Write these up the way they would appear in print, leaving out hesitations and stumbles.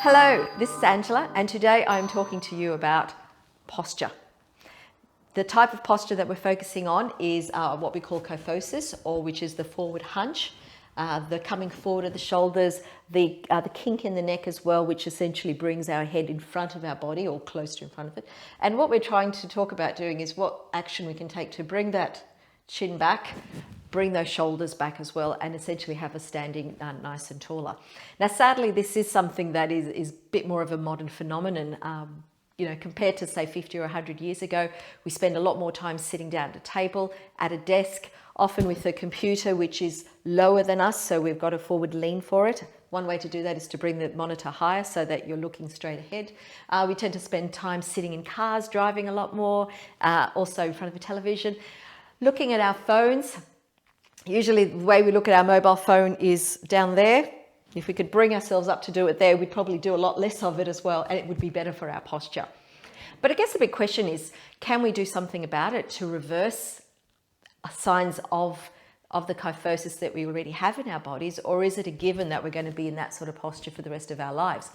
Hello, this is Angela, and today I'm talking to you about posture. The type of posture that we're focusing on is what we call kyphosis, or which is the forward hunch, the coming forward of the shoulders, the kink in the neck as well, which essentially brings our head in front of our body or close to in front of it. And what we're trying to talk about doing is what action we can take to bring that chin back, bring those shoulders back as well, and essentially have us standing nice and taller. Now, sadly, this is something that is a bit more of a modern phenomenon. Compared to say 50 or 100 years ago, we spend a lot more time sitting down at a table, at a desk, often with a computer which is lower than us, so we've got a forward lean for it. One way to do that is to bring the monitor higher so that you're looking straight ahead. We tend to spend time sitting in cars, driving a lot more, also in front of a television, looking at our phones. Usually the way we look at our mobile phone is down there. If we could bring ourselves up to do it there, we'd probably do a lot less of it as well, and it would be better for our posture. But I guess the big question is, can we do something about it to reverse signs of the kyphosis that we already have in our bodies, or is it a given that we're going to be in that sort of posture for the rest of our lives?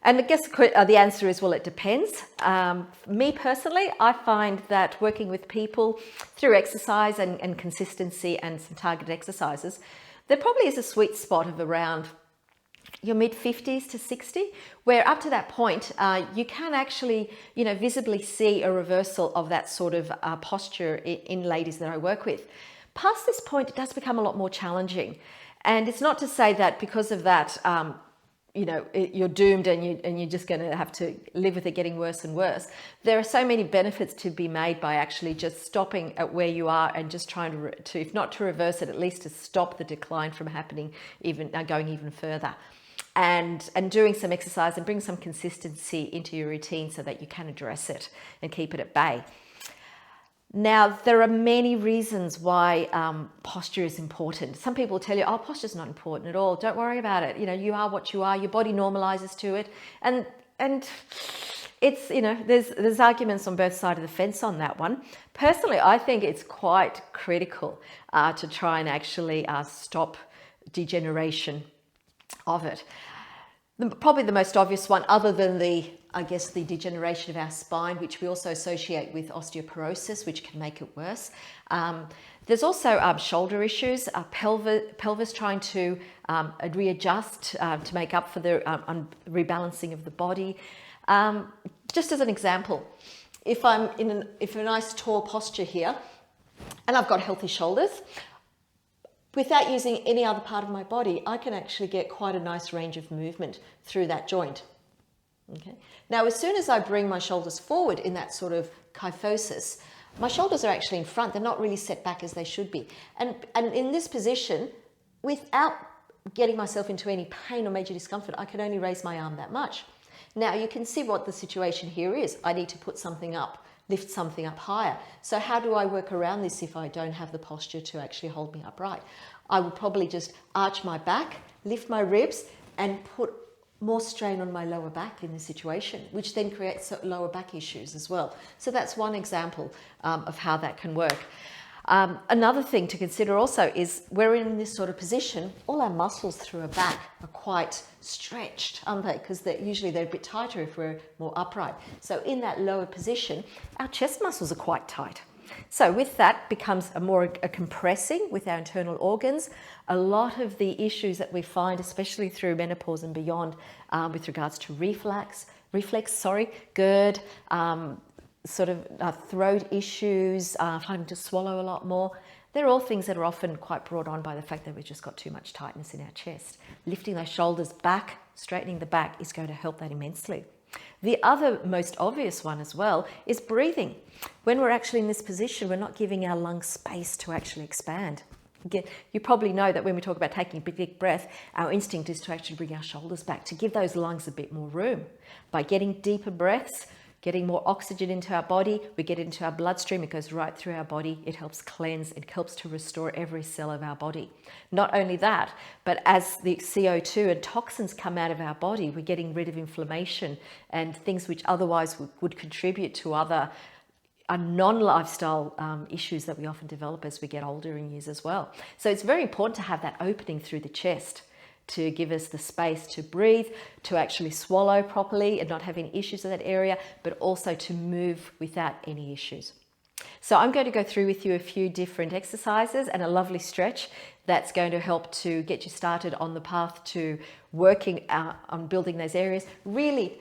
And I guess the answer is, well, it depends. Me personally, I find that working with people through exercise and consistency and some targeted exercises, there probably is a sweet spot of around your mid-50s to 60, where up to that point, you can actually, visibly see a reversal of that sort of posture in ladies that I work with. Past this point, it does become a lot more challenging. And it's not to say that because of that, you're doomed and you're just going to have to live with it getting worse and worse. There are so many benefits to be made by actually just stopping at where you are and just trying to if not to reverse it, at least to stop the decline from happening, going even further. And doing some exercise and bring some consistency into your routine so that you can address it and keep it at bay. Now, there are many reasons why posture is important. Some people tell you, oh, posture's not important at all. Don't worry about it. You are what you are. Your body normalizes to it. And it's, there's arguments on both sides of the fence on that one. Personally, I think it's quite critical to try and actually stop degeneration of it. Probably the most obvious one, other than the degeneration of our spine, which we also associate with osteoporosis, which can make it worse. There's also shoulder issues, pelvis trying to readjust to make up for the rebalancing of the body. Just as an example, if I'm in a nice tall posture here, and I've got healthy shoulders, without using any other part of my body, I can actually get quite a nice range of movement through that joint. Okay. Now, as soon as I bring my shoulders forward in that sort of kyphosis, my shoulders are actually in front. They're not really set back as they should be. And in this position, without getting myself into any pain or major discomfort, I can only raise my arm that much. Now, you can see what the situation here is. I need to put something up, lift something up higher. So how do I work around this if I don't have the posture to actually hold me upright? I would probably just arch my back, lift my ribs, and put more strain on my lower back in this situation, which then creates lower back issues as well. So that's one example of how that can work. Another thing to consider also is we're in this sort of position, all our muscles through our back are quite stretched, aren't they? Because usually they're a bit tighter if we're more upright. So in that lower position, our chest muscles are quite tight. So with that becomes a compressing with our internal organs. A lot of the issues that we find, especially through menopause and beyond, with regards to reflex, GERD, throat issues, having to swallow a lot more. They're all things that are often quite brought on by the fact that we've just got too much tightness in our chest. Lifting those shoulders back, straightening the back is going to help that immensely. The other most obvious one as well is breathing. When we're actually in this position, we're not giving our lungs space to actually expand. Again, you probably know that when we talk about taking a big, deep breath, our instinct is to actually bring our shoulders back, to give those lungs a bit more room. By getting deeper breaths, getting more oxygen into our body, we get into our bloodstream, it goes right through our body, it helps cleanse, it helps to restore every cell of our body. Not only that, but as the CO2 and toxins come out of our body, we're getting rid of inflammation and things which otherwise would contribute to other non-lifestyle issues that we often develop as we get older in years as well. So it's very important to have that opening through the chest to give us the space to breathe, to actually swallow properly and not have any issues in that area, but also to move without any issues. So I'm going to go through with you a few different exercises and a lovely stretch that's going to help to get you started on the path to working on building those areas, really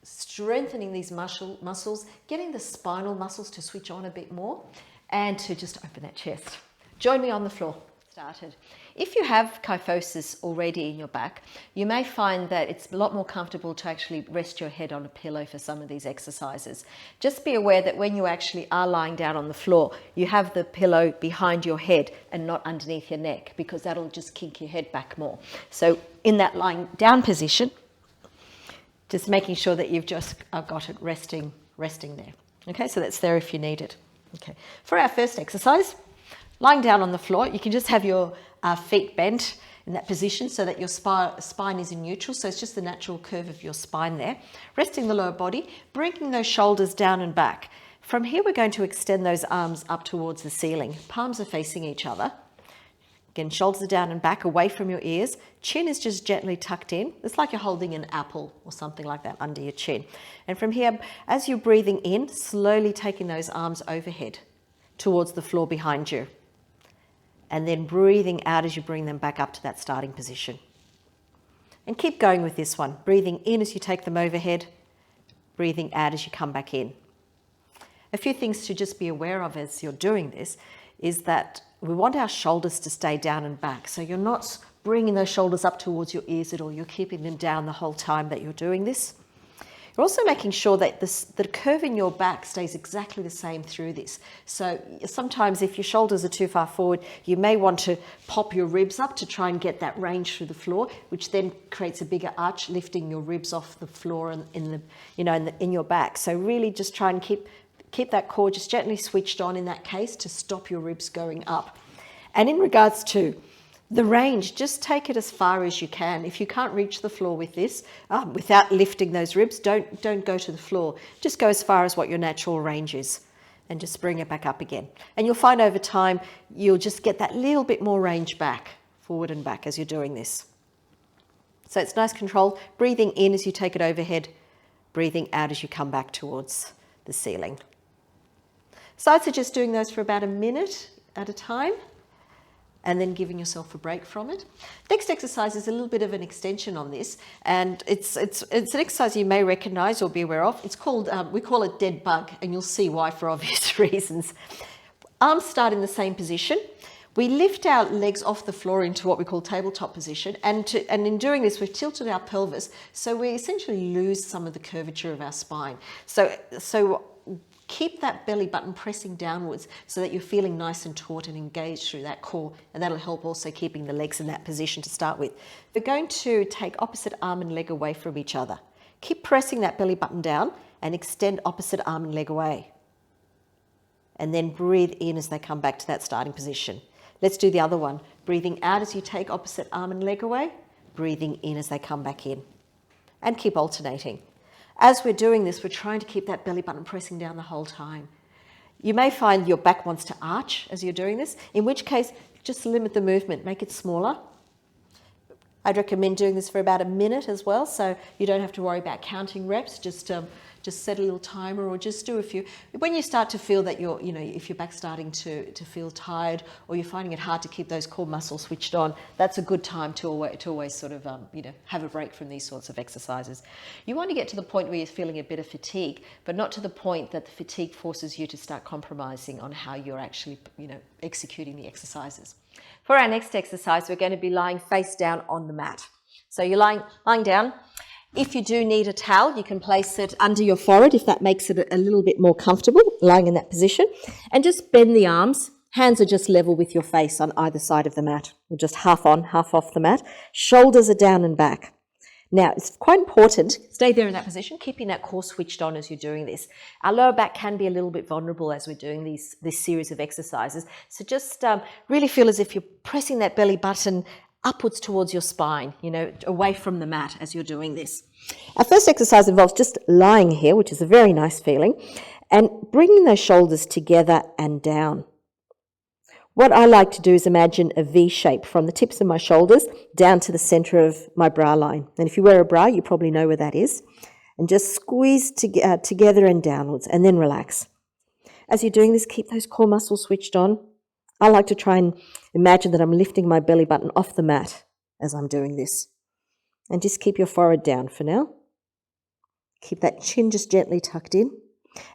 strengthening these muscles, getting the spinal muscles to switch on a bit more, and to just open that chest. Join me on the floor. Started. If you have kyphosis already in your back, you may find that it's a lot more comfortable to actually rest your head on a pillow for some of these exercises. Just be aware that when you actually are lying down on the floor, you have the pillow behind your head and not underneath your neck, because that'll just kink your head back more. So in that lying down position, just making sure that you've just got it resting there. Okay, so that's there if you need it. Okay, for our first exercise, lying down on the floor, you can just have your feet bent in that position so that your spine is in neutral. So it's just the natural curve of your spine there. Resting the lower body, bringing those shoulders down and back. From here, we're going to extend those arms up towards the ceiling. Palms are facing each other. Again, shoulders are down and back, away from your ears. Chin is just gently tucked in. It's like you're holding an apple or something like that under your chin. And from here, as you're breathing in, slowly taking those arms overhead towards the floor behind you. And then breathing out as you bring them back up to that starting position. And keep going with this one. Breathing in as you take them overhead, breathing out as you come back in. A few things to just be aware of as you're doing this is that we want our shoulders to stay down and back. So you're not bringing those shoulders up towards your ears at all. You're keeping them down the whole time that you're doing this. You're also making sure that the curve in your back stays exactly the same through this. So sometimes if your shoulders are too far forward, you may want to pop your ribs up to try and get that range through the floor, which then creates a bigger arch, lifting your ribs off the floor and in your back. So really just try and keep that core just gently switched on in that case to stop your ribs going up. And in regards to the range, just take it as far as you can. If you can't reach the floor with this, without lifting those ribs, don't go to the floor. Just go as far as what your natural range is and just bring it back up again. And you'll find over time, you'll just get that little bit more range back, forward and back as you're doing this. So it's nice control. Breathing in as you take it overhead, breathing out as you come back towards the ceiling. So I'd suggest doing those for about a minute at a time, and then giving yourself a break from it. Next exercise is a little bit of an extension on this, and it's an exercise you may recognize or be aware of. It's called, we call it dead bug, and you'll see why for obvious reasons. Arms start in the same position. We lift our legs off the floor into what we call tabletop position, and in doing this, we've tilted our pelvis, so we essentially lose some of the curvature of our spine. So keep that belly button pressing downwards so that you're feeling nice and taut and engaged through that core, and that'll help also keeping the legs in that position to start with. We're going to take opposite arm and leg away from each other. Keep pressing that belly button down and extend opposite arm and leg away. And then breathe in as they come back to that starting position. Let's do the other one. Breathing out as you take opposite arm and leg away, breathing in as they come back in. And keep alternating. As we're doing this, we're trying to keep that belly button pressing down the whole time. You may find your back wants to arch as you're doing this, in which case, just limit the movement, make it smaller. I'd recommend doing this for about a minute as well, so you don't have to worry about counting reps. Just set a little timer, or just do a few. When you start to feel that if your back's starting to feel tired, or you're finding it hard to keep those core muscles switched on, that's a good time to always sort of have a break from these sorts of exercises. You want to get to the point where you're feeling a bit of fatigue, but not to the point that the fatigue forces you to start compromising on how you're actually executing the exercises. For our next exercise, we're going to be lying face down on the mat. So you're lying down. If you do need a towel, you can place it under your forehead if that makes it a little bit more comfortable, lying in that position. And just bend the arms. Hands are just level with your face on either side of the mat, or just half on, half off the mat. Shoulders are down and back. Now, it's quite important, stay there in that position, keeping that core switched on as you're doing this. Our lower back can be a little bit vulnerable as we're doing this series of exercises. So just really feel as if you're pressing that belly button upwards towards your spine, away from the mat as you're doing this. Our first exercise involves just lying here, which is a very nice feeling, and bringing those shoulders together and down. What I like to do is imagine a V shape from the tips of my shoulders down to the center of my bra line. And if you wear a bra, you probably know where that is. And just squeeze together and downwards, and then relax. As you're doing this, keep those core muscles switched on. I like to try and imagine that I'm lifting my belly button off the mat as I'm doing this. And just keep your forehead down for now. Keep that chin just gently tucked in.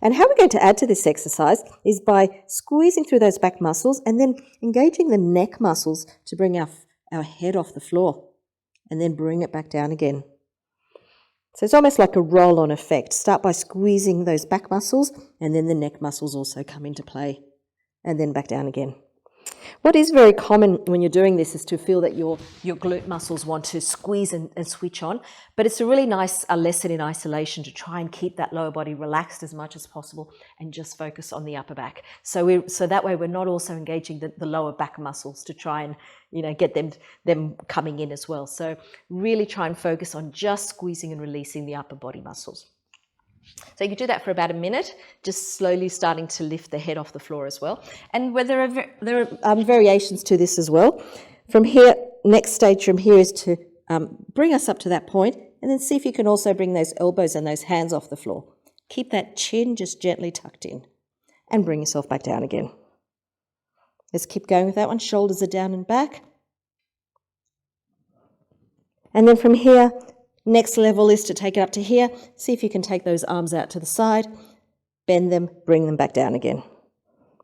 And how we're going to add to this exercise is by squeezing through those back muscles and then engaging the neck muscles to bring our head off the floor and then bring it back down again. So it's almost like a roll-on effect. Start by squeezing those back muscles and then the neck muscles also come into play and then back down again. What is very common when you're doing this is to feel that your glute muscles want to squeeze and switch on, but it's a really nice lesson in isolation to try and keep that lower body relaxed as much as possible and just focus on the upper back. So that way we're not also engaging the lower back muscles to try and get them coming in as well. So really try and focus on just squeezing and releasing the upper body muscles. So you can do that for about a minute, just slowly starting to lift the head off the floor as well. And where there are variations to this as well. From here, next stage from here is to bring us up to that point, and then see if you can also bring those elbows and those hands off the floor. Keep that chin just gently tucked in, and bring yourself back down again. Let's keep going with that one. Shoulders are down and back. And then from here, next level is to take it up to here. See if you can take those arms out to the side, bend them, bring them back down again.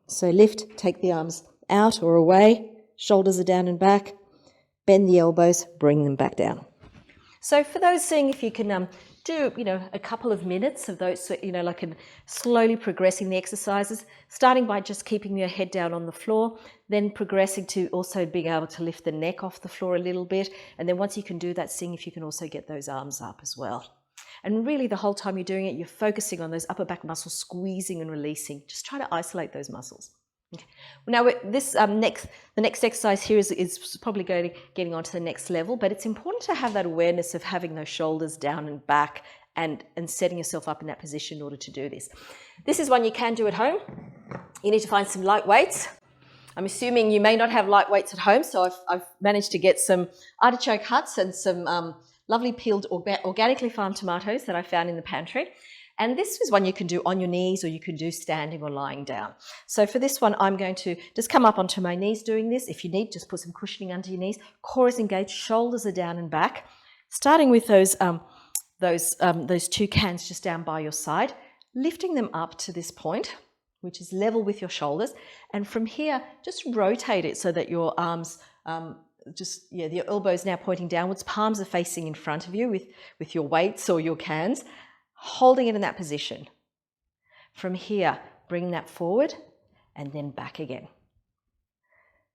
So lift, take the arms out or away, shoulders are down and back, bend the elbows, bring them back down. So for those seeing if you can do, a couple of minutes of those, like slowly progressing the exercises, starting by just keeping your head down on the floor, then progressing to also being able to lift the neck off the floor a little bit. And then once you can do that, seeing if you can also get those arms up as well. And really the whole time you're doing it, you're focusing on those upper back muscles, squeezing and releasing. Just try to isolate those muscles. Okay. Now the next exercise here is probably getting on to the next level, but it's important to have that awareness of having those shoulders down and back and setting yourself up in that position in order to do this. This is one you can do at home. You need to find some light weights. I'm assuming you may not have light weights at home, so I've managed to get some artichoke hearts and some lovely peeled organically farmed tomatoes that I found in the pantry. And this is one you can do on your knees, or you can do standing or lying down. So for this one, I'm going to just come up onto my knees doing this. If you need, just put some cushioning under your knees. Core is engaged, shoulders are down and back. Starting with those two cans just down by your side, lifting them up to this point, which is level with your shoulders. And from here, just rotate it so that your arms, your elbows now pointing downwards, palms are facing in front of you with your weights or your cans, holding it in that position. From here, bring that forward and then back again.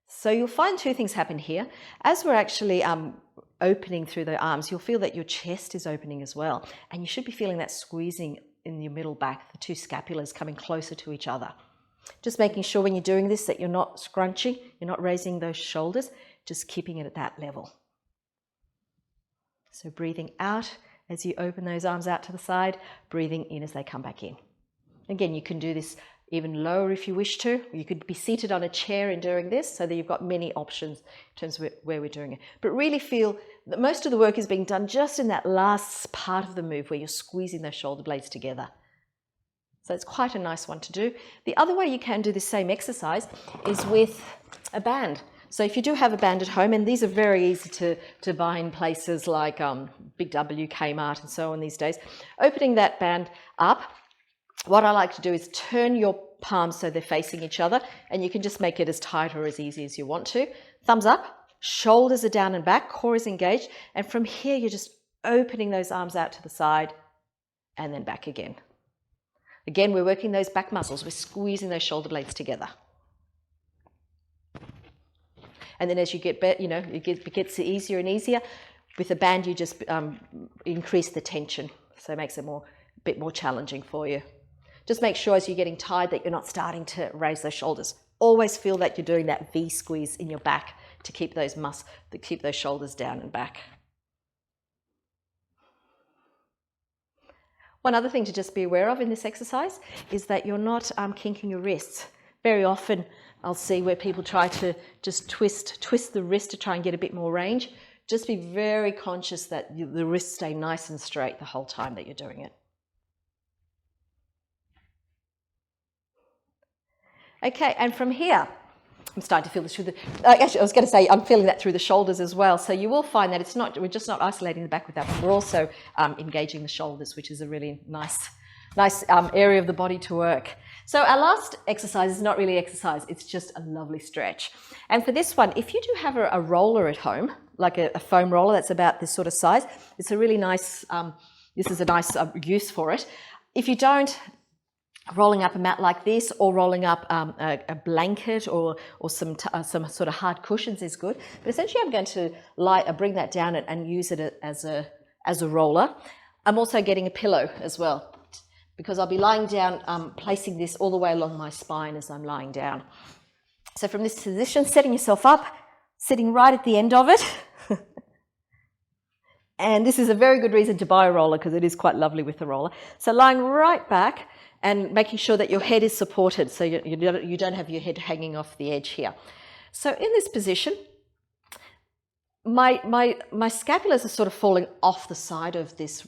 So you'll find two things happen here. As we're actually opening through the arms, you'll feel that your chest is opening as well. And you should be feeling that squeezing in your middle back, the two scapulas coming closer to each other. Just making sure when you're doing this that you're not scrunching, you're not raising those shoulders, just keeping it at that level. So breathing out as you open those arms out to the side, breathing in as they come back in. Again, you can do this even lower if you wish to. You could be seated on a chair and doing this, so that you've got many options in terms of where we're doing it. But really feel that most of the work is being done just in that last part of the move where you're squeezing those shoulder blades together. So it's quite a nice one to do. The other way you can do the same exercise is with a band. So if you do have a band at home, and these are very easy to buy in places like Big W, Kmart and so on these days, opening that band up, what I like to do is turn your palms so they're facing each other, and you can just make it as tight or as easy as you want to. Thumbs up, shoulders are down and back, core is engaged, and from here you're just opening those arms out to the side and then back again. Again, we're working those back muscles, we're squeezing those shoulder blades together. And then as you get better, it gets easier and easier. With a band, you just increase the tension, so it makes it a bit more challenging for you. Just make sure as you're getting tired that you're not starting to raise those shoulders. Always feel that you're doing that V squeeze in your back to keep those shoulders down and back. One other thing to just be aware of in this exercise is that you're not kinking your wrists. Very often I'll see where people try to just twist the wrist to try and get a bit more range. Just be very conscious that the wrists stay nice and straight the whole time that you're doing it. Okay, and from here, I'm starting to feel this through the, actually I was going to say I'm feeling that through the shoulders as well. So you will find that we're just not isolating the back with that, but we're also engaging the shoulders, which is a really nice area of the body to work. So our last exercise is not really exercise, it's just a lovely stretch. And for this one, if you do have a roller at home, like a foam roller that's about this sort of size, it's a really nice, this is a nice use for it. If you don't, rolling up a mat like this or rolling up a blanket or some sort of hard cushions is good. But essentially I'm going to bring that down and use it as a roller. I'm also getting a pillow as well, because I'll be lying down, placing this all the way along my spine as I'm lying down. So from this position, setting yourself up, sitting right at the end of it. And this is a very good reason to buy a roller, because it is quite lovely with the roller. So lying right back and making sure that your head is supported, so you don't have your head hanging off the edge here. So in this position, my scapulas are sort of falling off the side of this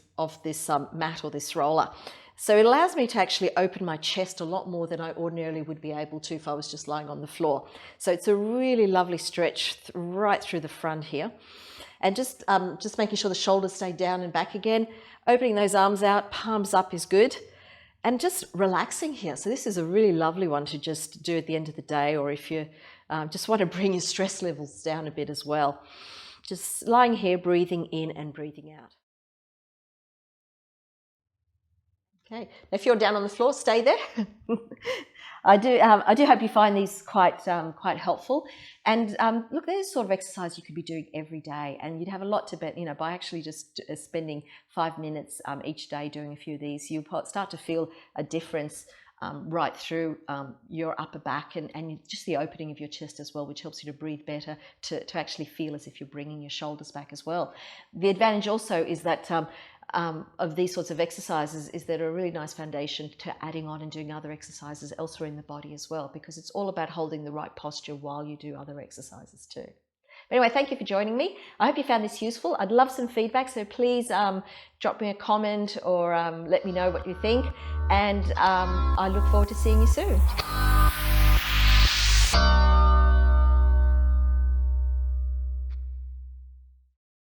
mat or this roller. So it allows me to actually open my chest a lot more than I ordinarily would be able to if I was just lying on the floor. So it's a really lovely stretch right through the front here. And just making sure the shoulders stay down and back again. Opening those arms out, palms up is good. And just relaxing here. So this is a really lovely one to just do at the end of the day, or if you just want to bring your stress levels down a bit as well. Just lying here, breathing in and breathing out. Okay, if you're down on the floor, stay there. I do hope you find these quite helpful. And look, there's sort of exercise you could be doing every day, and you'd have a lot to bet, by actually just spending 5 minutes each day doing a few of these. You start to feel a difference right through your upper back and just the opening of your chest as well, which helps you to breathe better, to actually feel as if you're bringing your shoulders back as well. The advantage also is that of these sorts of exercises is that a really nice foundation to adding on and doing other exercises elsewhere in the body as well, because it's all about holding the right posture while you do other exercises too. But anyway, thank you for joining me. I hope you found this useful. I'd love some feedback, so please drop me a comment or let me know what you think, and I look forward to seeing you soon.